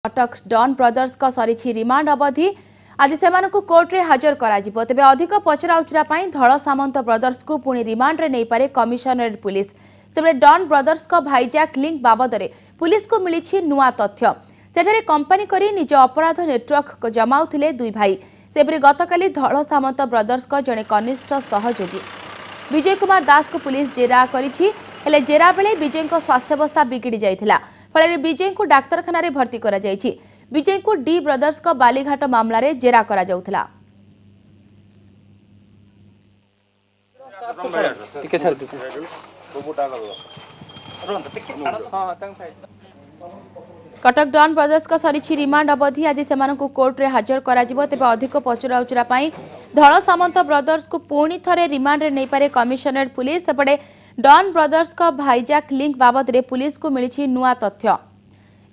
Cuttack don brothers का सरी remand अवधि आज से कोर्ट रे हाजर करा तेबे अधिक पचराउचरा धल सामंत ब्रदर्स को पुणी रिमांड रे नहीं पारे कमिशनरेट पुलिस तेबे डॉन ब्रदर्स का भाईजैक लिंक बाबद पुलिस को मिली नुआ तथ्य सेठारे कंपनी करी निज अपराध नेटवर्क जमाउथिले दुई भाई सेपरि गतकाली धल सामंत ब्रदर्स का जड़े कनिष्ठ सहयोगी विजय कुमार दास को पुलिस जेरा करिछि हेले जेरा बेले विजय को स्वास्थ्यावस्था बिगिड़ी जाइथिला फल विजय को डाक्तरखाना रे भर्ती करा जाइछि विजय को डी ब्रदर्स का बालीघाट मामला रे जेरा करा जाउथिला। कटक डॉन ब्रदर्स का सरी रिमांड अवधि आज से कोर्ट रे हाजर करा तेबे अधिक पचराउचरा धल सामंत ब्रदर्स को पुणी थरे रिमांड रे नहीं पारे कमिशनरेट पुलिस सेपटे डॉन ब्रदर्स का भाईजैक लिंक बाबद रे पुलिस को मिली नुआ तथ्य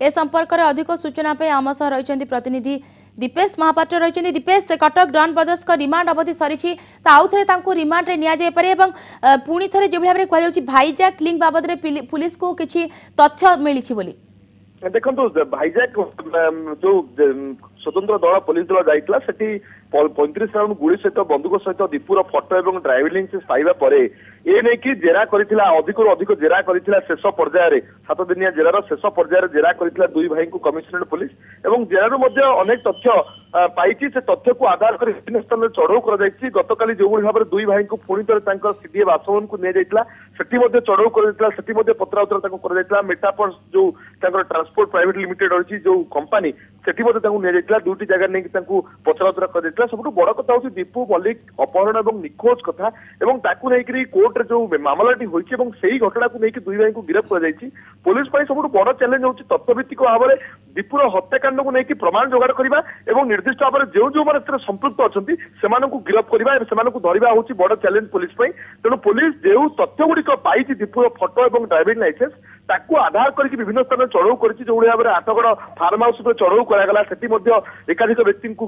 ए संपर्क में अधिक सूचना पे आम सह रही प्रतिनिधि दीपेश महापात्र रही दीपेश कटक डॉन ब्रदर्स का रिमांड अवधि सरी आउ थे रिमांड रे निया जाय पारे एवं पुणी थरे जो भाव में भाईजैक लिंक बाबद रे पुलिस को किछि तथ्य मिली बोली देखो भाईजैक जो स्वतंत्र दल पुलिस दल जाइला सेठी 35 राउंड गुड़ी सहित बंदूक सहित दीपुर फोटो और ड्राइविंग लाइसेंस पाइबा परे ए नहीं कि जेरा करिथिला अधिकरु अधिक जेरा करिथिला शेष पर्यायर 7 दिनिया जेरार शेष पर्यायर जेरा करिथिला दुई भाई को कमिशनरेट पुलिस एवं जेरारु मध्ये अनेक तथ्य पाइछि से तथ्य को आधार कर विभिन्न स्थान में चढ़ाऊ कर जाइछि गतकाली जो भाव दुई भाई को पुणी थे सीडीए बासभवन को नहीं जाइथिला सेठी मध्ये चढ़ाऊ कर जाइथिला सेठी मध्ये पत्राउत्तर ताको कर जाइथिला मेटापर्स जो ताकर ट्रांसपोर्ट प्राइवेट लिमिटेड अछि जो कंपनी सेठी मध्ये ताको नहीं जाइथिला दुटी जगह नहीं ताको पत्राउत्तर कर जाइथिला सबटु बड़ कथा होछि दीपू मल्लिक अपहरण एवं निखोज कथा एवं ताकू नहीं कोर्ट रे जो मामलाटी होइछि एवं सेही घटना को लेकिन दुई भाई को गिरफ्त कर जाइछि पुलिस पई सबटु बड़ चैलेंज होछि तथ्यभित्तिक भाव में दीपुर हत्याकांड को लेकिन प्रमाण जोगाड़ करबा एवं निर्दिष्ट भाव में जो माने संपृक्त अछंती सेमानकु गिरफ्त करबा एवं सेमानकु धरिबा होछि बड़ चैलेंज पुलिस पई तेणु पुलिस जो तथ्य गुड़िक पाइछि दीपुर फोटो एवं ड्राइविंग लाइसेंस ताकू आधार करके विभिन्न स्थान में चढ़ाऊ कर जो भाव में आठगड़ फार्म हाउस चढ़ाऊ करागला सेठी मध्ये एकाधिक व्यक्ति को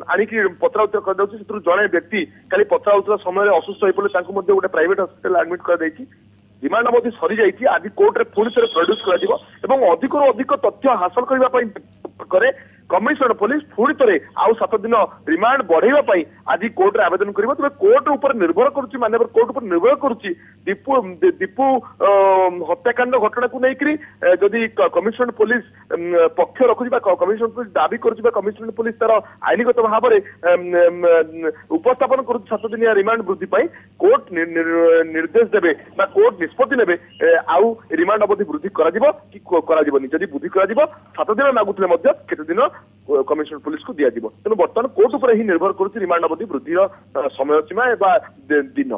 आनिकी पत्राउत्तर कर दउछि सेतु जणे व्यक्ति काली पत्राउत्तर समय असुस्थ होई पड़े ताकू मध्ये गोटे प्राइवेट हॉस्पिटल एडमिट कर दैछि रिमांड अवधि सरी जाइछि आज कोर्ट रे पुणी थे प्रोड्यूस करा जिवो एवं अधिकरु अधिक तथ्य हासिल करबा पई करे कमिशनर पुलिस पुणी थे आउ 7 दिन रिमांड बढ़ाइबा पई आज कोर्ट रे आवेदन करिवो तबे कोर्ट ऊपर निर्भर करूछि माननीय कोर्ट ऊपर निर्भर करूछि दीपू हत्याकांड घटना को लेकरी जदि कमिशनर पुलिस पक्ष रखुछि बा कमिशनर पुलिस दाबी करूछि बा कमिशनर पुलिस तार आईनगत भाव में उपस्थापन करूछि 7 दिन रिमांड वृद्धि पई कोर्ट निर्देश देबे बा कोर्ट निष्पत्ति नेबे आउ रिमांड अवधि वृद्धि करा जिवो कि करा जिवोनी जदि वृद्धि करा जिवो 7 दिन लागुथिले मध्ये केते दिन कमिशनर पुलिस को दिया जिवो तेणु बर्तमान कोर्ट ऊपर ही निर्भर करूछि रिमांड अवधि वृद्धि समय सीमा एवं दिन।